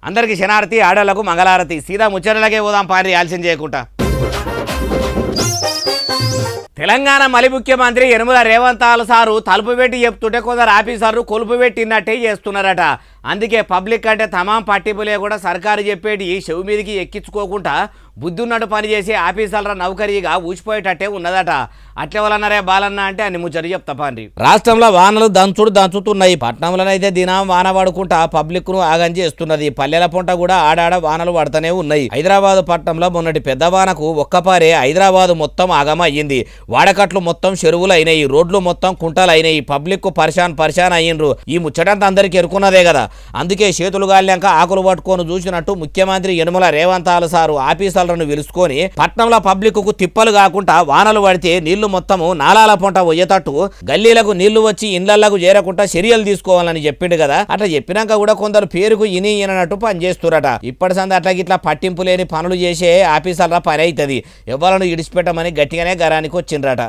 అందరికీ శనారతి, ఆడోళ్లకు మంగళారతి. సీదా ముచ్చటలకే పోదాం పారి, ఆలస్యం చేయకుండా. తెలంగాణ మలి ముఖ్యమంత్రి యనమల రేవంత్ సారు తలుపు పెట్టి చెప్తుంటే కొందరు ఆఫీసర్లు కొలుపు పెట్టినట్టే చేస్తున్నారట. అందుకే పబ్లిక్ అంటే తమాం పట్టింపులే కూడా సర్కారు చెప్పేటి చెవి మీదకి ఎక్కించుకోకుండా బుద్ధున్నట్టు పనిచేసి ఆఫీసర్ల నౌకరీగా ఊసిపోయేటట్టే ఉన్నదట. అట్లెవలన్నారే బాలన్న అంటే అన్ని ముచ్చట చెప్తా పాండి. రాష్ట్రంలో వానలు దంచుతున్నాయి. పట్టణంలోనైతే దినం వాన పడుకుంటా పబ్లిక్ ను ఆగం చేస్తున్నది. పల్లెల పొంట కూడా ఆడాడ వానలు పడుతూనే ఉన్నాయి. హైదరాబాద్ పట్టణంలో మొన్నటి పెద్ద వానకు ఒక్కపారే హైదరాబాద్ మొత్తం ఆగమ అయ్యింది. వాడకట్లు మొత్తం చెరువులు అయినాయి, రోడ్లు మొత్తం కుంటలు అయినాయి. పబ్లిక్ పరిశాన్ అయ్యిండ్రు. ఈ ముచ్చటంతా అందరికి ఎరుకున్నదే కదా. అందుకే చేతులు గాలినాక ఆకులు పట్టుకొని చూసినట్టు ముఖ్యమంత్రి యనమల రేవంత్ సారు ఆఫీసర్లను పిలుచుకొని పట్నంలో పబ్లిక్ కు తిప్పలు కాకుండా వానలు పడితే నీళ్లు మొత్తము నాలాల పొంట పోయేటట్టు గల్లీలకు నీళ్లు వచ్చి ఇండ్లకు చేరకుండా చర్యలు తీసుకోవాలని చెప్పిండు కదా. అట్లా చెప్పినాక కూడా కొందరు పేరుకు ఇనట్టు పనిచేస్తురట. ఇప్పటి సంది అట్లా గిట్లా పట్టింపు లేని పనులు చేసే ఆఫీసర్ల పని అవుతుంది. ఎవరిని ఇడిచిపెట్టమని గట్టిగానే గరానికి వచ్చిండ్రట.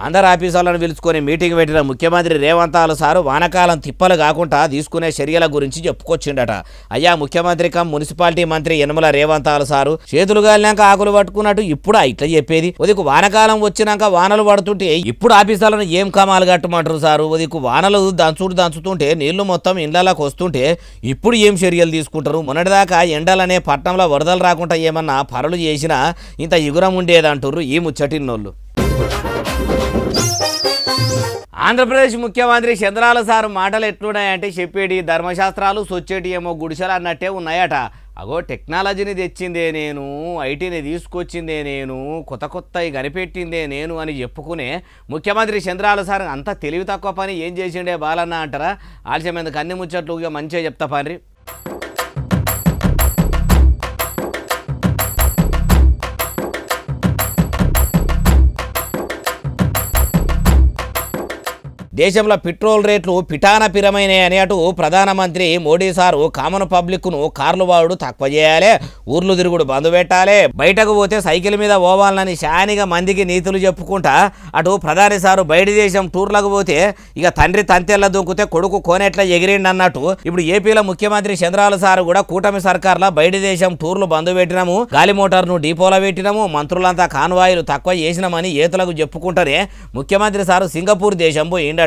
అందరు ఆఫీసర్లను పిలుచుకొని మీటింగ్ పెట్టిన ముఖ్యమంత్రి రేవంత్ సారు వానకాలం తిప్పలు కాకుండా తీసుకునే చర్యల గురించి చెప్పుకొచ్చిండట. అయ్యా ముఖ్యమంత్రి మున్సిపాలిటీ మంత్రి యనమల రేవంత్ సారు చేతులు గాలినాక ఆకులు పట్టుకున్నట్టు ఇప్పుడు ఇట్లా చెప్పేది. ఉదికు వానకాలం వచ్చినాక వానలు పడుతుంటే ఇప్పుడు ఆఫీసర్లను ఏం కమాలు కట్టమంటారు సారు? ఉదికు వానలు దంచుతుంటే నీళ్లు మొత్తం ఇండ్లలోకి వస్తుంటే ఇప్పుడు ఏం చర్యలు తీసుకుంటారు? మొన్నటిదాకా ఎండలనే పట్టణంలో వరదలు రాకుండా ఏమన్నా పనులు చేసినా ఇంత ఇగురం ఉండేదంటారు ఈ ముచ్చటిన్నోళ్ళు. ఆంధ్రప్రదేశ్ ముఖ్యమంత్రి చంద్రాల సారు మాటలు ఎట్లున్నాయంటే చెప్పేటి ధర్మశాస్త్రాలు సొచ్చేటి ఏమో గుడిసెలు అన్నట్టే ఉన్నాయట. అగో టెక్నాలజీని తెచ్చిందే నేను, ఐటీని తీసుకొచ్చిందే నేను, కొత్తవి కనిపెట్టిందే నేను అని చెప్పుకునే ముఖ్యమంత్రి చంద్రాల సార్ అంత తెలివి తక్కువ పని ఏం చేసిండే బాలన్న అంటారా? ఆలస్యం ఎందుకు అన్ని ముచ్చట్లు మంచిగా చెప్తా పని. దేశంలో పెట్రోల్ రేట్లు పిటాన పిరమైనాయి అని అటు ప్రధానమంత్రి మోడీ సారు కామన్ పబ్లిక్ను కార్లు వాడు తక్కువ చేయాలి, ఊర్లు తిరుగుడు బంద్ పెట్టాలి, బయటకు పోతే సైకిల్ మీద పోవాలని శానిగా మందికి నీతులు చెప్పుకుంటా అటు ప్రధాని సారు బయట దేశం టూర్లకు పోతే ఇక తండ్రి తంతెల్ల దూకితే కొడుకు కోనెట్లా ఎగిరిండి అన్నట్టు ఇప్పుడు ఏపీలో ముఖ్యమంత్రి చంద్రాల సారు కూడా కూటమి సర్కార్లో బయట దేశం టూర్లు బంద్ పెట్టినాము, గాలి మోటార్ను డిపోలో పెట్టినాము, మంత్రులంతా కాన్వాయిలు తక్కువ చేసినామని ఏతులకు చెప్పుకుంటారే ముఖ్యమంత్రి సారు సింగపూర్ దేశం పోయిండట.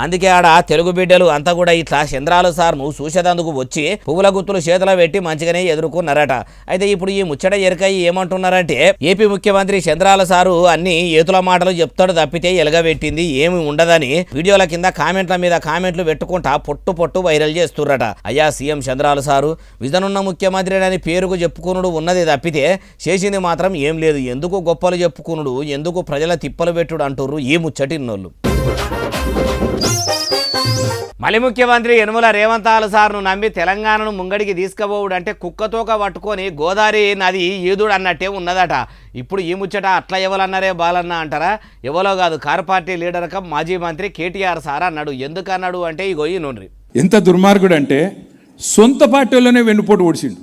అందుకే ఆడ తెలుగు బిడ్డలు అంతా కూడా ఇట్లా చంద్రాల సార్ను చూసేదందుకు వచ్చి పువ్వుల గుత్తులు చేతులు పెట్టి మంచిగానే ఎదుర్కొన్నారట. అయితే ఇప్పుడు ఈ ముచ్చట ఎరకాయి ఏమంటున్నారంటే ఏపీ ముఖ్యమంత్రి చంద్రాల సారు అన్ని ఏతుల మాటలు చెప్తాడు తప్పితే ఎలగబెట్టింది ఏమి ఉండదని వీడియోల కింద కామెంట్ల మీద కామెంట్లు పెట్టుకుంటా పొట్టు వైరల్ చేస్తుర్రట. అయ్యా సీఎం చంద్రాల సారు విజనున్న ముఖ్యమంత్రి అని పేరుకు చెప్పుకునుడు ఉన్నది తప్పితే చేసింది మాత్రం ఏం లేదు. ఎందుకు గొప్పలు చెప్పుకునుడు, ఎందుకు ప్రజల తిప్పలు పెట్టుడు అంటుర్రు ఈ ముచ్చటిన్నోళ్ళు. మలి ముఖ్యమంత్రి యనమల రేవంత్ సార్ను నమ్మి తెలంగాణను ముంగడికి తీసుకుపోవుడు అంటే కుక్కతోక పట్టుకొని గోదావరి నది ఈదుడు అన్నట్టే ఉన్నదట. ఇప్పుడు ఈ ముచ్చట అట్లా ఎవరన్నారే బాలన్న అంటారా? ఎవరో కాదు, కారు పార్టీ లీడర్ కమ్ మాజీ మంత్రి కేటీఆర్ సార్ అన్నాడు. ఎందుకన్నాడు అంటే ఇగో ఈ నోండ్రి. ఎంత దుర్మార్గుడు అంటే సొంత పార్టీలోనే వెన్నుపోటు ఓడిచిండు.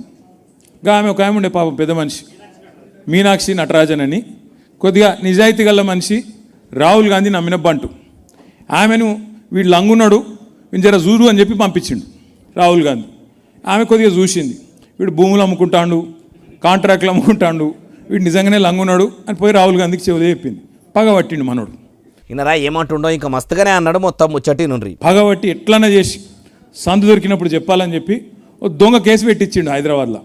ఆమె ఒక ఆమె ఉండే పాపం పెద్ద మనిషి మీనాక్షి నటరాజన్ అని, కొద్దిగా నిజాయితీ గల మనిషి, రాహుల్ గాంధీ నమ్మిన బంటు. ఆమెను వీడు లంగున్నాడు జర చూడు అని చెప్పి పంపించిండు రాహుల్ గాంధీ. ఆమె కొద్దిగా చూసింది, వీడు భూములు అమ్ముకుంటాడు, కాంట్రాక్ట్లు అమ్ముకుంటాడు, వీడు నిజంగానే లంగున్నాడు అని పోయి రాహుల్ గాంధీకి చెవులు చెప్పింది. పగబట్టిండు మనోడు. ఇన్నరా ఏమంటుండో ఇంకా మస్తుగానే అన్నాడు మొత్తం ముచ్చటి నుండి. పగబట్టి ఎట్లన్నా చేసి సందు దొరికినప్పుడు చెప్పాలని చెప్పి ఓ దొంగ కేసు పెట్టించిండు హైదరాబాద్లో.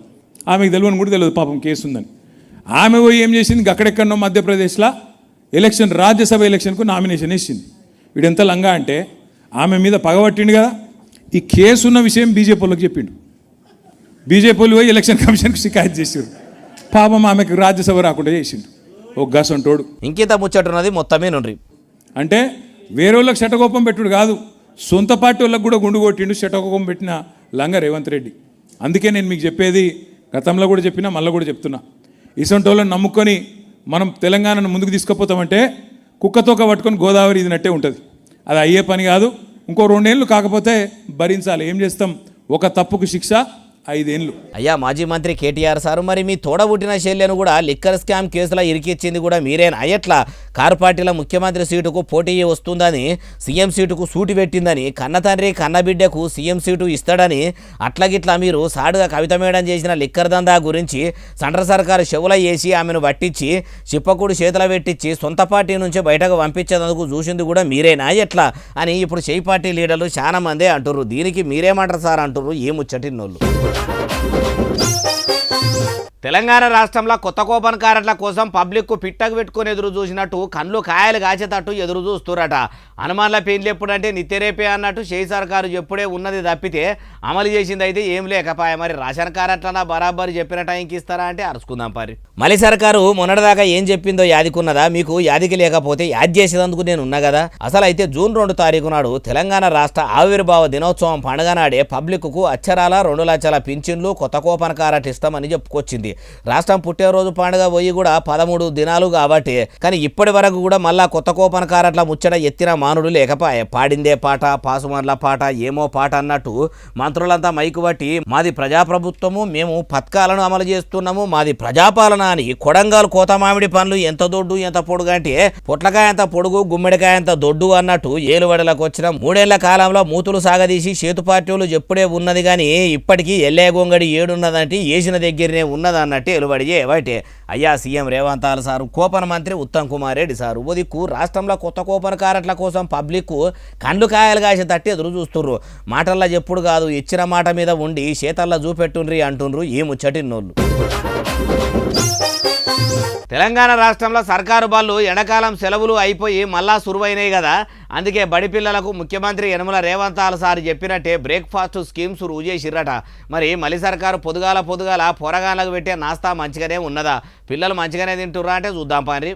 ఆమెకు తెలియని కూడా తెలియదు పాపం కేసు ఉందని. ఆమె పోయి ఏం చేసింది, అక్కడెక్కడో మధ్యప్రదేశ్లో ఎలక్షన్ రాజ్యసభ ఎలక్షన్కు నామినేషన్ వేసింది. వీడు ఎంత లంగా అంటే ఆమె మీద పగబట్టిండు కదా, ఈ కేసు ఉన్న విషయం బీజేపీ వాళ్ళకి చెప్పిండు. బీజేపీ వాళ్ళు పోయి ఎలక్షన్ కమిషన్కి షికాయత్ చేసారు. పాపం ఆమెకు రాజ్యసభ రాకుండా చేసిండు ఒక గసంటోడు. ఇంకేత ముచ్చటున్నది మొత్తమే నుండి. అంటే వేరే వాళ్ళకి శటకోపం పెట్టుడు కాదు, సొంత పార్టీ వాళ్ళకి కూడా గుండు కొట్టిండు శటకోపం పెట్టిన లంగా రేవంత్ రెడ్డి. అందుకే నేను మీకు చెప్పేది గతంలో కూడా చెప్పినా మళ్ళీ కూడా చెప్తున్నా, ఇసొంటి వాళ్ళని నమ్ముకొని మనం తెలంగాణను ముందుకు తీసుకుపోతామంటే కుక్కతోక పట్టుకొని గోదావరి ఇదినట్టే ఉంటుంది. అది అయ్యే పని కాదు. ఇంకో 2 ఏళ్ళు కాకపోతే భరించాలి. ఏం చేస్తాం, ఒక తప్పుకు శిక్ష 5 ఏళ్ళు. అయ్యా మాజీ మంత్రి కేటీఆర్ సారు మరి మీ తోడబుట్టిన శైల్యను కూడా లిక్కర్ స్కామ్ కేసులో ఇరికిచ్చింది కూడా మీరేనా? ఎట్లా కారు పార్టీల ముఖ్యమంత్రి సీటుకు పోటీ వస్తుందని సీఎం సీటుకు సూటి పెట్టిందని కన్న తండ్రి కన్న బిడ్డకు సీఎం సీటు ఇస్తాడని అట్లాగిట్లా మీరు సాడుగా కవిత మేడం చేసిన లిక్కర్ దందా గురించి సెంట్రల్ సర్కారు చెవుల వేసి ఆమెను పట్టించి చిప్పకూడు చేతుల పెట్టించి సొంత పార్టీ నుంచి బయటకు పంపించేందుకు చూసింది కూడా మీరేనా ఎట్లా అని ఇప్పుడు చేయి పార్టీ లీడర్లు చాలా మందే అంటుర్రు. దీనికి మీరేమంటారు సార్ అంటుర్రు ఈ ముచ్చటినోళ్ళు. తెలంగాణ రాష్ట్రంలో కొత్త కూపన్ కార్డుల కోసం పబ్లిక్కు పిట్టకు పెట్టుకుని ఎదురు చూసినట్టు కళ్ళు కాయలు కాచేటట్టు ఎదురు చూస్తురట. అనుమానుల పెళ్లి ఎప్పుడంటే నిత్యరేపే అన్నట్టు చేయి సర్కారు ఎప్పుడే ఉన్నది తప్పితే అమలు చేసింది అయితే ఏం లేకపాయ. మరి రేషన్ కార్డు అట్లా బరాబర్ చెప్పిన టైంకి ఇస్తారా అంటే అరుచుకుందాం పారి. మళ్ళీ సర్కారు మొన్నటిదాకా ఏం చెప్పిందో యాదికున్నదా? మీకు యాదికి లేకపోతే యాద్ చేసేందుకు నేను ఉన్నా కదా. అసలు అయితే జూన్ 2 తారీఖు నాడు తెలంగాణ రాష్ట్ర ఆవిర్భావ దినోత్సవం పండుగ నాడే పబ్లిక్కు అక్షరాల 2 లక్షల పింఛన్లు కొత్త కూపన్ కార్డు ఇస్తామని చెప్పుకొచ్చింది. రాష్ట్రం పుట్టినరోజు పండుగ పోయి కూడా 13 దినాలు కాబట్టి కానీ ఇప్పటి వరకు కూడా మళ్ళా కొత్త కూపన్ కార్డుల ముచ్చట ఎత్తిన మానుడు లేకపాయే. పాడిందే పాట పాసుమర్ల పాట ఏమో పాట అన్నట్టు మంత్రులంతా మైకు బట్టి మాది ప్రజాప్రభుత్వము, మేము పథకాలను అమలు చేస్తున్నాము, మాది ప్రజాపాలన అని కొడంగల్ కోత మామిడి పండ్లు ఎంత దొడ్డు ఎంత పొడుగు అంటే పొట్లకాయ అంత పొడుగు గుమ్మిడికాయ అంత దొడ్డు అన్నట్టు ఏలుబడిలకు వచ్చిన 3 ఏళ్ల కాలంలో మూతులు సాగదీసి చేతు పార్టీలు ఎప్పుడే ఉన్నది కానీ ఇప్పటికీ ఎల్లే గొంగడి ఏడున్నదంటే వేసిన దగ్గరనే ఉన్నది అన్నట్టు ఎలుబడియే వాటే. అయ్యా సీఎం రేవంత్ సారు, కూపన్ మంత్రి ఉత్తమ్ కుమార్ రెడ్డి సారు ఉదిక్కు రాష్ట్రంలో కొత్త కూపన్ కార్డుల కోసం పబ్లిక్కు కండ్లు కాయలు కాసే తట్టి ఎదురు చూస్తుర్రు. మాటల్లో చెప్పుడు కాదు, ఇచ్చిన మాట మీద ఉండి చేతల్లో చూపెట్టుండ్రి అంటుండ్రు ఈ ముచ్చటిన్నోళ్ళు. తెలంగాణ రాష్ట్రంలో సర్కారు బళ్ళు ఎండాకాలం సెలవులు అయిపోయి మళ్ళా సురువైనాయి కదా. అందుకే బడి పిల్లలకు ముఖ్యమంత్రి యనమల రేవంత్ సార్ చెప్పినట్టే బ్రేక్ఫాస్ట్ స్కీమ్స్ రుజు చేసిర్రట. మరి మళ్ళీ సర్కారు పొద్దుగాల పోరగాళ్ళకు పెట్టే నాస్తా మంచిగానే ఉన్నదా? పిల్లలు మంచిగానే తింటుర్రా అంటే చూద్దాం పారి.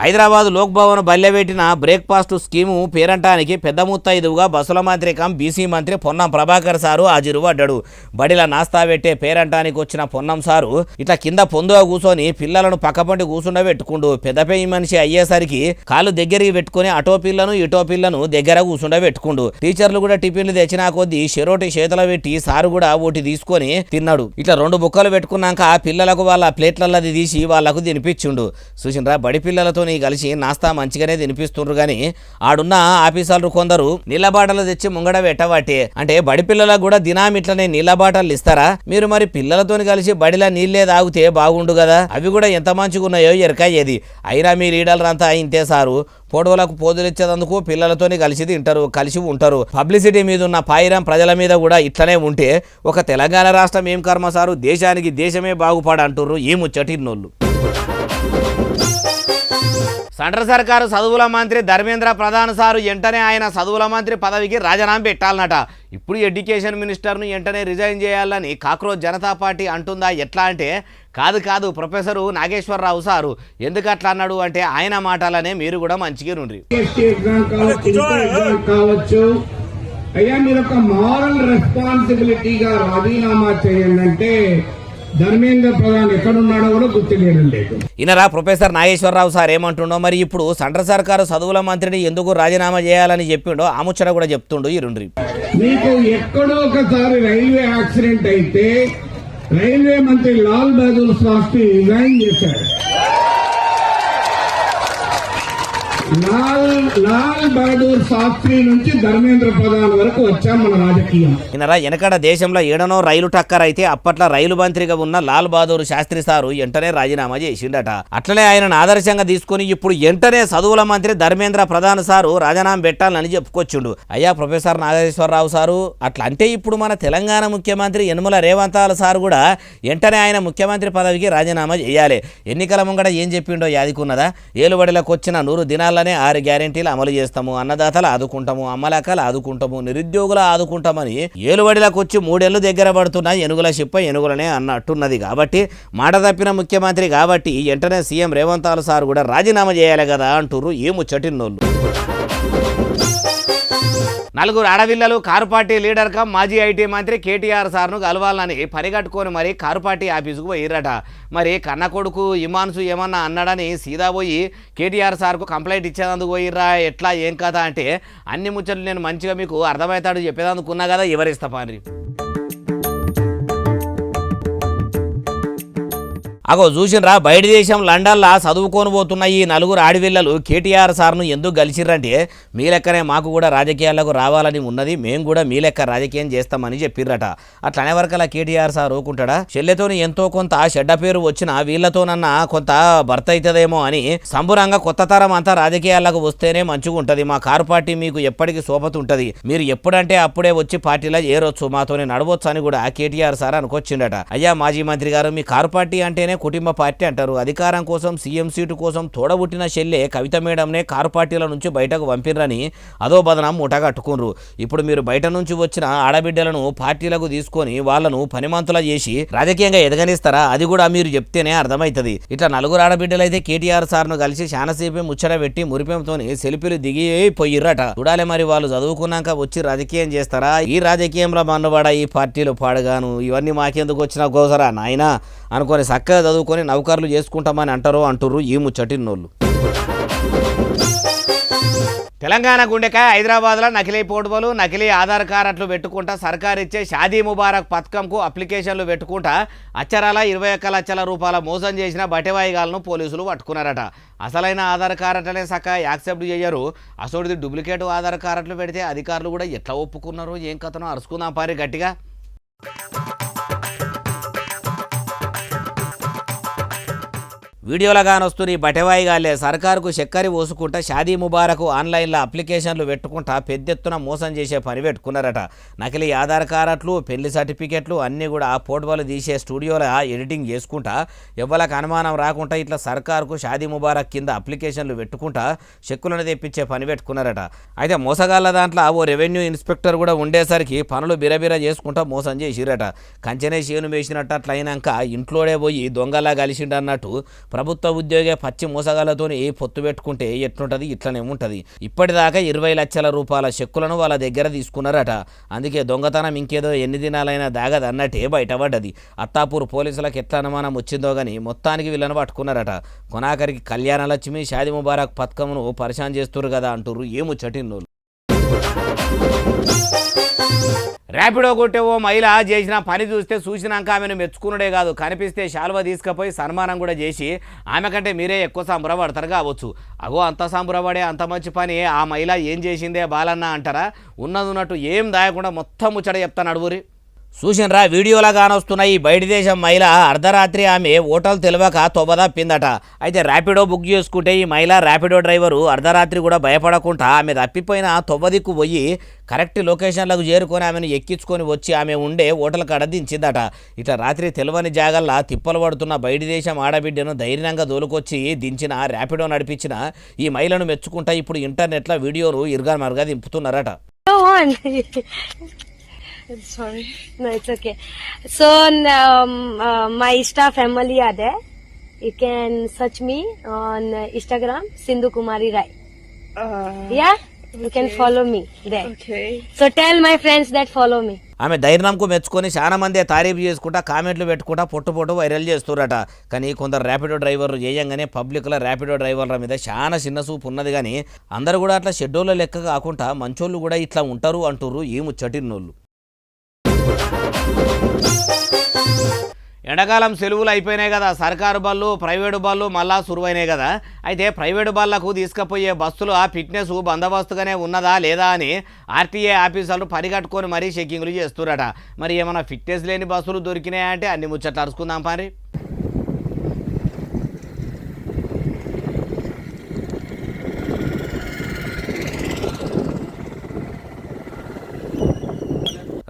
హైదరాబాద్ లోక్ భవన్ బల్లెబెట్టిన బ్రేక్ఫాస్ట్ స్కీము పేరంటానికి పెద్ద ముత్తైదువుగా బస్సుల మంత్రి కం బీసీ మంత్రి పొన్నం ప్రభాకర్ సారు హాజరుపడ్డాడు. బడిల నాస్తా పెట్టే పేరంటానికి వచ్చిన పొన్నం సారు ఇట్లా కింద పొందుగా కూర్చొని పిల్లలను పక్కపంటి కూర్చుండబెట్టుకుండు. పెద్దపేయి మనిషి అయ్యేసరికి కాళ్ళు దగ్గరికి పెట్టుకుని అటో పిల్లను ఇటో పిల్లను దగ్గర కూర్చుండబెట్టుకుండు. టీచర్లు కూడా టిఫిన్లు తెచ్చినా కొద్దీ చెరోటి చేతులు పెట్టి సారు కూడా ఓటి తీసుకొని తిన్నాడు. ఇట్లా 2 బుక్కలు పెట్టుకున్నాక పిల్లలకు వాళ్ళ ప్లేట్లల్లది తీసి వాళ్లకు తినిపించుండు. చూసినరా, బడి పిల్లలతో కలిసి నాస్తా మంచిగానే తినిపిస్తుండ్రు కానీ ఆడున్న ఆఫీసర్లు కొందరు నీళ్ళ బాటలు తెచ్చి ముంగడ పెట్టబట్టే. అంటే బడి పిల్లలకు కూడా దినాం ఇట్లనే నీళ్ళ బాటలు ఇస్తారా? మీరు మరి పిల్లలతో కలిసి బడిలా నీళ్ళే తాగితే బాగుండు కదా. అవి కూడా ఎంత మంచిగా ఉన్నాయో ఎరకాయేది. అయినా మీ లీడర్లంతా ఇంతే సారు, పొడవలకు పోదులిచ్చేందుకు పిల్లలతో కలిసి తింటారు, కలిసి ఉంటారు. పబ్లిసిటీ మీద ఉన్న పాయిరం ప్రజల మీద కూడా ఇట్లనే ఉంటే ఒక తెలంగాణ రాష్ట్రం ఏం కర్మ సారు, దేశానికి దేశమే బాగుపడంటుర్రు ఈ ముచ్చటిన్నోళ్ళు. సెంట్రల్ సర్కారు చదువుల మంత్రి ధర్మేంద్ర ప్రధాన్ సారు వెంటనే ఆయన చదువుల మంత్రి పదవికి రాజీనామా పెట్టాలన్నట. ఇప్పుడు ఎడ్యుకేషన్ మినిస్టర్ను వెంటనే రిజైన్ చేయాలని కాక్రోచ్ జనతా పార్టీ అంటుందా? ఎట్లా అంటే కాదు ప్రొఫెసరు నాగేశ్వరరావు సారు ఎందుకు అట్లా అన్నాడు అంటే ఆయన మాటలనే మీరు కూడా మంచిగా నుండి. అయ్యా మీరు ఒక మారల్ రెస్పాన్సిబిలిటీగా రాజీనామా చేయండి అంటే ధర్మేంద్ర ప్రధాన్ ఎక్కడున్నాడో కూడా గుర్తులేడం లేదు. ఈయనరా ప్రొఫెసర్ నాగేశ్వరరావు సార్ ఏమంటుండో మరి ఇప్పుడు సెంట్రల్ సర్కారు చదువుల మంత్రిని ఎందుకు రాజీనామా చేయాలని చెప్పిండో ఆ ముచ్చట కూడా చెప్తుండు ఈ రెండు. మీకు ఎక్కడో ఒకసారి రైల్వే యాక్సిడెంట్ అయితే రైల్వే మంత్రి లాల్ బహదూర్ శాస్త్రి రిజైన్ చేశారు. లాల్ బహదూర్ శాస్త్రి నుంచి ధర్మేంద్ర ప్రధాన్ వరకు వచ్చాం మన రాజకీయం. ఈయనరా వెనకడ దేశంలో ఏడనో రైలు టక్కర్ అయితే అప్పట్లో రైలు మంత్రిగా ఉన్న లాల్ బహదూర్ శాస్త్రి సారు వెంటనే రాజీనామా చేసిండట. అట్లనే ఆయనను ఆదర్శంగా తీసుకుని ఇప్పుడు వెంటనే చదువుల మంత్రి ధర్మేంద్ర ప్రధాన్ సారు రాజీనామా పెట్టాలని చెప్పుకొచ్చిండు. అయ్యా ప్రొఫెసర్ నాగేశ్వరరావు సారు అట్లా అంటే ఇప్పుడు మన తెలంగాణ ముఖ్యమంత్రి యనమల రేవంత్ సారు కూడా వెంటనే ఆయన ముఖ్యమంత్రి పదవికి రాజీనామా చేయాలి. ఎన్నికల ముంగడ ఏం చెప్పిండో యాదికున్నదా? ఏలుబడిలకు వచ్చిన 100 దినాల 6 గ్యారెంటీలు అమలు చేస్తాము, అన్నదాతలు ఆదుకుంటాము, అమ్మలక్కలు ఆదుకుంటాము, నిరుద్యోగులు ఆదుకుంటామని ఏలుబడిలకు వచ్చి 3 ఏళ్ళు దగ్గర పడుతున్నా ఎనుగుల చిప్ప ఎనుగులనే అన్నట్టున్నది. కాబట్టి మాట తప్పిన ముఖ్యమంత్రి కాబట్టి వెంటనే సీఎం రేవంత్ సార్ కూడా రాజీనామా చేయాలి కదా అంటుర్రు ఈ ముచ్చటిన్నోళ్ళు. 4 ఆడవిల్లలు కారు పార్టీ లీడర్ కమ్ మాజీ ఐటీ మంత్రి కేటీఆర్ సార్ను కలవాలని పనిగట్టుకొని మరి కారు పార్టీ ఆఫీసుకు పోయిరట. మరి కన్న కొడుకు ఇమాన్సు ఏమన్నా అన్నాడని సీదా పోయి కేటీఆర్ సార్కు కంప్లైంట్ ఇచ్చేందుకు పోయిర్రా ఎట్లా ఏం కదా అంటే అన్ని ముచ్చట్లు నేను మంచిగా మీకు అర్థమవుతాడు చెప్పేదందుకున్నా కదా ఎవరిస్తా పాని. అగో చూసినరా బయట దేశం లండన్లా చదువుకొని పోతున్న ఈ నలుగురు ఆడపిల్లలు కేటీఆర్ సార్ను ఎందుకు గెలిచిర్రంటే మీ లెక్కనే మాకు కూడా రాజకీయాలకు రావాలని ఉన్నది, మేము కూడా మీ లెక్క రాజకీయం చేస్తామని చెప్పిర్రట. అట్లనే వరకలా కేటీఆర్ సార్ ఊకుంటాడా? చెల్లెతోని ఎంతో కొంత చెడ్డ పేరు వచ్చినా వీళ్లతోనన్నా కొంత భర్త అవుతుందేమో అని సంబురంగా కొత్త తరం అంతా రాజకీయాలకు వస్తేనే మంచిగా ఉంటుంది, మా కారు పార్టీ మీకు ఎప్పటికీ సోపతుంటది, మీరు ఎప్పుడంటే అప్పుడే వచ్చి పార్టీలో ఏరొచ్చు, మాతోనే నడవచ్చు అని కూడా కేటీఆర్ సార్ అనుకొచ్చిండట. అయ్యా మాజీ మంత్రి గారు, మీ కారు పార్టీ అంటేనే కుటుంబ పార్టీ అంటారు, అధికారం కోసం సీఎం సీటు కోసం తోడబుట్టిన చెల్లె కవిత మేడంనే కారు పార్టీల నుంచి బయటకు పంపిర్రని అదో బదనం ముఠా కట్టుకున్రు. ఇప్పుడు మీరు బయట నుంచి వచ్చిన ఆడబిడ్డలను పార్టీలకు తీసుకొని వాళ్ళను పనిమంతులా చేసి రాజకీయంగా ఎదగనిస్తారా? అది కూడా మీరు చెప్తేనే అర్థమవుతుంది. ఇట్లా నలుగురు ఆడబిడ్డలైతే కేటీఆర్ సార్ను కలిసి శానసేపే ముచ్చట పెట్టి మురిపెంతో సెల్ఫీలు దిగి పోయిర్రట. చూడాలి మరి వాళ్ళు చదువుకున్నాక వచ్చి రాజకీయం చేస్తారా? ఈ రాజకీయంలో మన్నవాడ ఈ పార్టీలు పాడగాను ఇవన్నీ మాకెందుకు వచ్చినా గోసరా నాయనా అనుకొని చక్కగా చదువుకొని నౌకర్లు చేసుకుంటామని అంటుర్రు ఈ ముచ్చటిన్నోళ్ళు. తెలంగాణ గుండెకాయ హైదరాబాద్లో నకిలీ పోటుబలు, నకిలీ ఆధార్ కార్డులు పెట్టుకుంటా సర్కారు ఇచ్చే షాదీ ముబారక్ పథకంకు అప్లికేషన్లు పెట్టుకుంటా అచ్చరాల 21 లక్షల రూపాయల మోసం చేసిన బటెవాయిగాలను పోలీసులు పట్టుకున్నారట. అసలైన ఆధార్ కార్డులనే సక్క యాక్సెప్ట్ చేయరు, అసోడిది డూప్లికేట్ ఆధార్ కార్డులు పెడితే అధికారులు కూడా ఎట్లా ఒప్పుకున్నారు ఏం కథనో అరుచుకుందాం పారి గట్టిగా. వీడియోలో కానొస్తున్న ఈ బటెవాయిగాలే సర్కారుకు చక్కెర పోసుకుంటా షాదీ ముబారకు ఆన్లైన్లో అప్లికేషన్లు పెట్టుకుంటా పెద్దెత్తున మోసం చేసే పని పెట్టుకున్నారట. నకిలీ ఆధార్ కార్డులు, పెళ్లి సర్టిఫికెట్లు అన్నీ కూడా పోర్టబుల్ తీసే స్టూడియోలో ఎడిటింగ్ చేసుకుంటా ఎవ్వలకు అనుమానం రాకుండా ఇట్లా సర్కారుకు షాదీ ముబారక్ కింద అప్లికేషన్లు పెట్టుకుంటా చెక్కులను తెప్పించే పని పెట్టుకున్నారట. అయితే మోసగాళ్ళ దాంట్లో ఓ రెవెన్యూ ఇన్స్పెక్టర్ కూడా ఉండేసరికి పనులు బిరబిర చేసుకుంటా మోసం చేసిరట. కంచెనే చేను వేసినట్టు అట్లా అయినాక ఇంట్లోనే పోయి దొంగలా కలిసిండు అన్నట్టు ప్రభుత్వ ఉద్యోగే పచ్చి మోసగాళ్లతో పొత్తు పెట్టుకుంటే ఎట్లుంటుంది, ఇట్లనే ఉంటుంది. ఇప్పటిదాకా 20 లక్షల రూపాయల చెక్కులను వాళ్ళ దగ్గర తీసుకున్నారట. అందుకే దొంగతనం ఇంకేదో ఎన్ని దినాలైనా దాగదన్నట్టే బయటపడ్డది. అత్తాపూర్ పోలీసులకు ఎట్లా అనుమానం వచ్చిందో కానీ మొత్తానికి వీళ్ళని పట్టుకున్నారట. కొనాకరికి కళ్యాణ లక్ష్మి, షాదీ ముబారక్ పథకమును పరిశాన్ చేస్తున్నారు కదా అంటుర్రు ఏముచ్చటిన్నోళ్ళు. ర్యాపిడో కొట్టే ఓ మహిళ చేసిన పని చూసినాక ఆమెను మెచ్చుకున్నడే కాదు, కనిపిస్తే శాల్వా తీసుకుపోయి సన్మానం కూడా చేసి ఆమె కంటే మీరే ఎక్కువ సంబరపడతారు కావచ్చు. అగో అంత సంబరపడే అంత మంచి పని ఆ మహిళ ఏం చేసిందే బాలన్న అంటారా? ఉన్నట్టు ఏం దాయకుండా మొత్తం ముచ్చట చెప్తాను అడుగురి. చూసినరా వీడియోలా కానొస్తున్న ఈ బయట దేశం మహిళ అర్ధరాత్రి ఆమె హోటల్ తెలియక తొవ్వదప్పిందట. అయితే ర్యాపిడో బుక్ చేసుకుంటే ఈ మహిళ ర్యాపిడో డ్రైవరు అర్ధరాత్రి కూడా భయపడకుండా ఆమె తప్పిపోయిన తొవ్వదిక్కు పోయి కరెక్ట్ లొకేషన్లకు చేరుకొని ఆమెను ఎక్కించుకొని వచ్చి ఆమె ఉండే హోటల్ కాడ దించిందట. ఇట్లా రాత్రి తెలియని జాగల్లా తిప్పలు పడుతున్న బయట దేశం ఆడబిడ్డను ధైర్యంగా దోలుకొచ్చి దించిన ర్యాపిడో నడిపించిన ఈ మహిళను మెచ్చుకుంటా ఇప్పుడు ఇంటర్నెట్లో వీడియోను ఇరుగా మరుగా దింపుతున్నారట. Sorry. No, it's okay. So, my Insta family are there. You can search me on Instagram, Sindhu Kumari Rai. Yeah? Okay. You can follow me there. Okay. So, tell my friends that follow me. ఆమె ధైర్యంకు మెచ్చుకొని చాలా మంది tariff చేసుకుంటా కామెంట్లు పెట్టుకుంటా పొట్టు viral చేస్తున్నారట. కానీ కొందరు ర్యాపిడో డ్రైవర్లు చేయంగానే పబ్లిక్లో ర్యాపిడో డ్రైవర్ల మీద చాలా చిన్న చూపు ఉన్నది. కానీ అందరూ కూడా అట్లా షెడ్యూల్లో లెక్క కాకుండా మంచోళ్ళు కూడా ఇట్లా ఉంటారు అంటుర్రు ఈ ముచ్చటిన్నోళ్ళు. ఎండాకాలం సెలవులు అయిపోయినాయి కదా, సర్కారు బళ్ళు ప్రైవేటు బళ్ళు మళ్ళా సురువైనాయి కదా. అయితే ప్రైవేటు బళ్ళకు తీసుకుపోయే బస్సులు ఆ ఫిట్నెస్ బందోబస్తుగానే ఉన్నదా లేదా అని ఆర్టీఏ ఆఫీసర్లు పరిగట్టుకొని మరీ చెక్కింగ్లు చేస్తున్నారట. మరి ఏమైనా ఫిట్నెస్ లేని బస్సులు దొరికినాయా అంటే అన్ని ముచ్చట్లు అరుచుకుందాం పారి.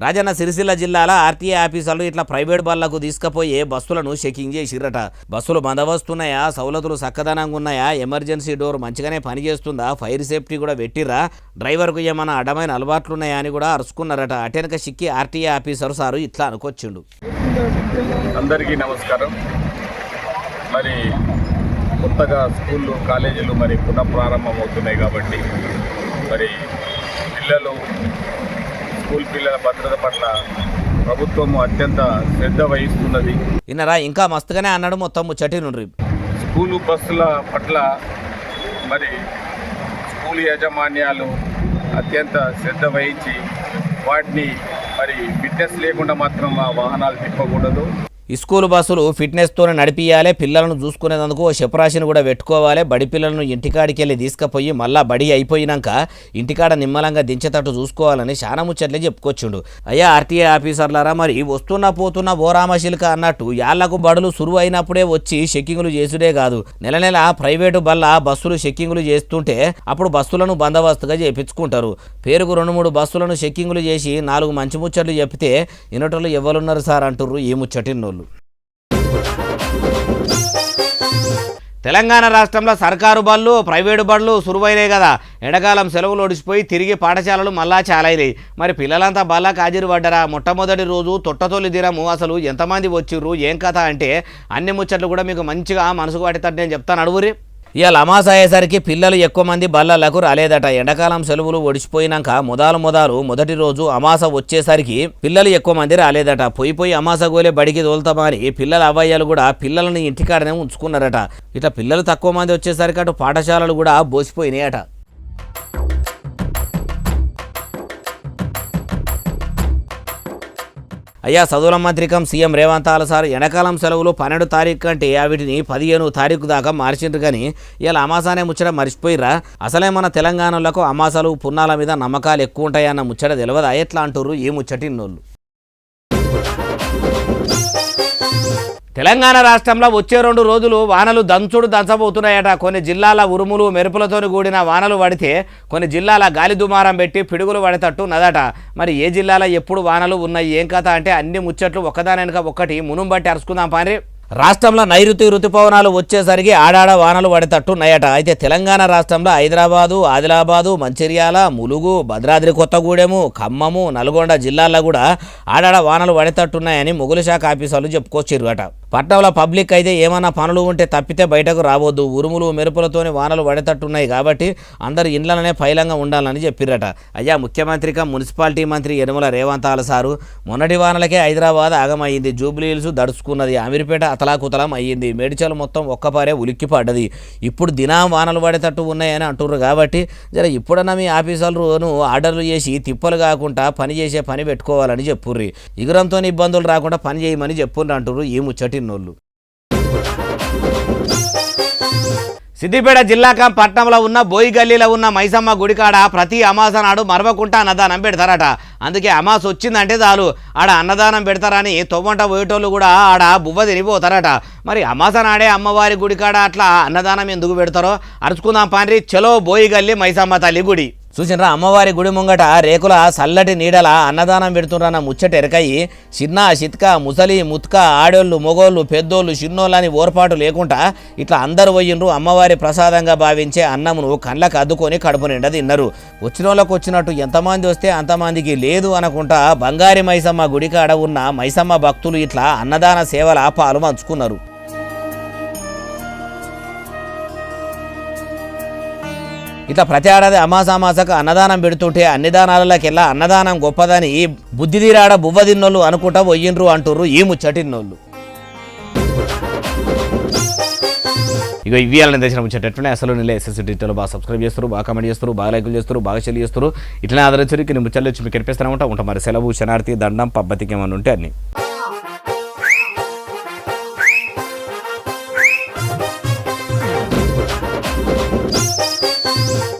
రాజన్న సిరిసిల్ల జిల్లాల ఆర్టీఏ ఆఫీసర్లు ఇట్లా ప్రైవేట్ బళ్ళకు తీసుకుపోయే బస్సులను చెకింగ్ చేసిరట. బస్సులు బందోబస్తున్నాయా, సౌలతులు చక్కదనంగా ఉన్నాయా, ఎమర్జెన్సీ డోర్ మంచిగానే పనిచేస్తుందా, ఫైర్ సేఫ్టీ కూడా పెట్టిర్రా, డ్రైవర్కు ఏమైనా అడ్డమైన అలవాట్లున్నాయా అని కూడా అరుచుకున్నారట. అటెనక సిక్కి ఆర్టీఏ ఆఫీసర్ సారు ఇట్లా అనుకొచ్చిండు. అందరికీ నమస్కారం. మరి కొత్తగా స్కూళ్ళు కాలేజీలు మరి పునఃప్రారంభం అవుతున్నాయి కాబట్టి మరి పిల్లలు స్కూల్ పిల్లల భద్రత పట్ల ప్రభుత్వం అత్యంత శ్రద్ధ వహిస్తున్నది. ఇన్నరా ఇంకా మస్తుగానే అన్నాడు మొత్తం ముచ్చటి నుండి. స్కూలు బస్సుల పట్ల మరి స్కూల్ యాజమాన్యాలు అత్యంత శ్రద్ధ వహించి వాటిని మరి ఫిట్నెస్ లేకుండా మాత్రం ఆ వాహనాలు తిప్పకూడదు. స్కూల్ బస్సులు ఫిట్నెస్తోనే నడిపియాలి, పిల్లలను చూసుకునేందుకు ఓ చెపరాశిని కూడా పెట్టుకోవాలి. బడి పిల్లలను ఇంటికాడికి వెళ్ళి తీసుకుపోయి మళ్ళా బడి అయిపోయినాక ఇంటికాడ నిమ్మలంగా దించేటట్టు చూసుకోవాలని చాలా ముచ్చట్లే చెప్పుకొచ్చిండు. అయ్యా ఆర్టీఏ ఆఫీసర్లారా, మరి వస్తున్నా పోతున్నా బోరామశిల్క అన్నట్టు యాళ్లకు బడులు సురువు అయినప్పుడే వచ్చి చెక్కింగులు చేసుడే కాదు, నెల నెల ప్రైవేటు బస్సులు చెక్కింగులు చేస్తుంటే అప్పుడు బస్సులను బందోబస్తుగా చేపించుకుంటారు. పేరుకు 2-3 బస్సులను చెక్కింగులు చేసి 4 మంచి ముచ్చట్లు చెప్తే ఇనటోళ్ళు ఎవరున్నారు సార్ అంటుర్రు ఈ ముచ్చటిన్నోళ్ళు. తెలంగాణ రాష్ట్రంలో సర్కారు బళ్ళు ప్రైవేటు బళ్ళు సురువైనాయి కదా. ఎండాకాలం సెలవులు ఒడిచిపోయి తిరిగి పాఠశాలలు మళ్ళా చాలైనాయి. మరి పిల్లలంతా బళ్ళకు హాజరు పడ్డారా? మొట్టమొదటి రోజు తొట్టతొలి దినము అసలు ఎంతమంది వచ్చిర్రు ఏం కథ అంటే అన్ని ముచ్చట్లు కూడా మీకు మంచిగా మనసుకు పట్టేటట్టు నేను చెప్తాను అడుగురి. ఇవాళ అమాస అయ్యేసరికి పిల్లలు ఎక్కువ మంది బళ్ళలకు రాలేదట. ఎండాకాలం సెలవులు ఒడిచిపోయినాక మొదటి రోజు అమాస వచ్చేసరికి పిల్లలు ఎక్కువ మంది రాలేదట. పోయి అమాస గోలే బడికి తోలుతామని పిల్లల అవ్వయ్యలు కూడా పిల్లలని ఇంటికాడనే ఉంచుకున్నారట. ఇట్లా పిల్లలు తక్కువ మంది వచ్చేసరికి అటు పాఠశాలలు కూడా బోసిపోయినాయట. అయ్యా చదువుల మంత్రికం సీఎం రేవంత్ సార్ ఎండాకాలం సెలవులు 12 తారీఖు కంటే వీటిని 15 తారీఖు దాకా మార్చిండ్రు. కానీ ఇలా అమాసానే ముచ్చట మర్చిపోయిరా? అసలే మన తెలంగాణలో అమాసాలు పున్నాల మీద నమ్మకాలు ఎక్కువ ఉంటాయన్న ముచ్చట తెలియదా? ఎట్లా అంటుర్రు ఈ ముచ్చటిన్నోళ్ళు. తెలంగాణ రాష్ట్రంలో వచ్చే 2 రోజులు వానలు దంచబోతున్నాయట. కొన్ని జిల్లాల ఉరుములు మెరుపులతో కూడిన వానలు పడితే కొన్ని జిల్లాల గాలి దుమారం పెట్టి పిడుగులు పడేటట్టు ఉన్నదట. మరి ఏ జిల్లాలో ఎప్పుడు వానలు ఉన్నాయి ఏం కథ అంటే అన్ని ముచ్చట్లు ఒక్కదాని వెనుక ఒక్కటి మునుంబట్టి అరుచుకుందాం పారి. రాష్ట్రంలో నైరుతి రుతుపవనాలు వచ్చేసరికి ఆడాడ వానలు పడేటట్టున్నాయట. అయితే తెలంగాణ రాష్ట్రంలో హైదరాబాదు, ఆదిలాబాదు, మంచిర్యాల, ములుగు, భద్రాద్రి కొత్తగూడెము, ఖమ్మము, నల్గొండ జిల్లాల్లో కూడా ఆడాడ వానలు పడేటట్టున్నాయని మొగులు శాఖ ఆఫీసర్లు చెప్పుకొచ్చిర్రట. పట్టణంలో పబ్లిక్ అయితే ఏమైనా పనులు ఉంటే తప్పితే బయటకు రావద్దు, ఉరుములు మెరుపులతోని వానలు పడేటట్టున్నాయి కాబట్టి అందరు ఇండ్లనే పైలంగా ఉండాలని చెప్పిర్రట. అయ్యా ముఖ్యమంత్రిగా మున్సిపాలిటీ మంత్రి యనమల రేవంత్ సారు మొన్నటి వానలకే హైదరాబాద్ ఆగమయ్యింది, జూబ్లీహిల్స్ దడుచుకున్నది, అమీర్పేట అతలాకుతలం అయ్యింది, మేడ్చల్ మొత్తం ఒక్కపారే ఉలిక్కి పడ్డది. ఇప్పుడు దినం వానలు పడేటట్టు ఉన్నాయని అంటుర్రు. కాబట్టి జర ఇప్పుడన్నా మీ ఆఫీసర్లను ఆర్డర్లు చేసి తిప్పలు కాకుండా పని చేసే పని పెట్టుకోవాలని చెప్పుర్రి. ఇగురంతో ఇబ్బందులు రాకుండా పని చేయమని చెప్పుర్రి అంటుర్రు ఈ ముచ్చటిన్నోళ్ళు. సిద్దిపేట జిల్లా పట్టణంలో ఉన్న బోయి గల్లీలో ఉన్న మైసమ్మ గుడికాడ ప్రతి అమాస నాడు మరవకుంటా అన్నదానం పెడతారట. అందుకే అమాస వచ్చిందంటే చాలు ఆడ అన్నదానం పెడతారని తొవ్వంట పోయేటోళ్ళు కూడా ఆడ బువ్వ తినిపోతారట. మరి అమాస నాడే అమ్మవారి గుడికాడ అట్లా అన్నదానం ఎందుకు పెడతారో అరుచుకుందాం పాండ్రి. చలో బోయి గల్లి మైసమ్మ తల్లి గుడి. చూసినరా అమ్మవారి గుడి ముంగట రేకుల సల్లటి నీడల అన్నదానం పెడుతుండ్రన్న ముచ్చట ఎరకయి చిన్న చిత్క ముసలి ముత్క ఆడోళ్ళు మొగోళ్ళు పెద్దోళ్ళు చిన్నోళ్ళని ఓర్పాటు లేకుండా ఇట్లా అందరు పోయిండ్రు. అమ్మవారి ప్రసాదంగా భావించే అన్నమును కళ్ళకు అద్దుకొని కడుపు నిండా తిన్నారు. వచ్చిన వాళ్ళకు వచ్చినట్టు ఎంతమంది వస్తే అంతమందికి లేదు అనుకుంటా బంగారి మైసమ్మ గుడికాడ ఉన్న మైసమ్మ భక్తులు ఇట్లా అన్నదాన సేవల పాలు పంచుకున్నారు. ఇట్లా ప్రతి ఏడాది అమాసామాసకు అన్నదానం పెడుతుంటే అన్ని దానాలకెల్లా అన్నదానం గొప్పదని బుద్ధి తీరాడ బువ్వ తిన్నోళ్ళు అనుకుంటా పోయిండ్రు అంటుర్రు ఈ ముచ్చటిన్నోళ్ళు. ఇక ఇవి వాళ్ళని తెచ్చిన ముచ్చటనే అసలు నిలే ఎస్ఎస్సీ డీటెయిల్ బాగా సబ్స్క్రైబ్ చేస్తారు, బాగా కమెంట్ చేస్తారు, బాగా లైకులు చేస్తారు, బాగా షేర్ చేస్తారు. ఇట్లా ఆదరించరు. కొన్ని ముచ్చట్లు వచ్చి మీకు కనిపిస్తూనే ఉంటా మరి. సెలవు శనార్థి దండం పబ్బతికి ఏమన్నా ఉంటే అన్ని.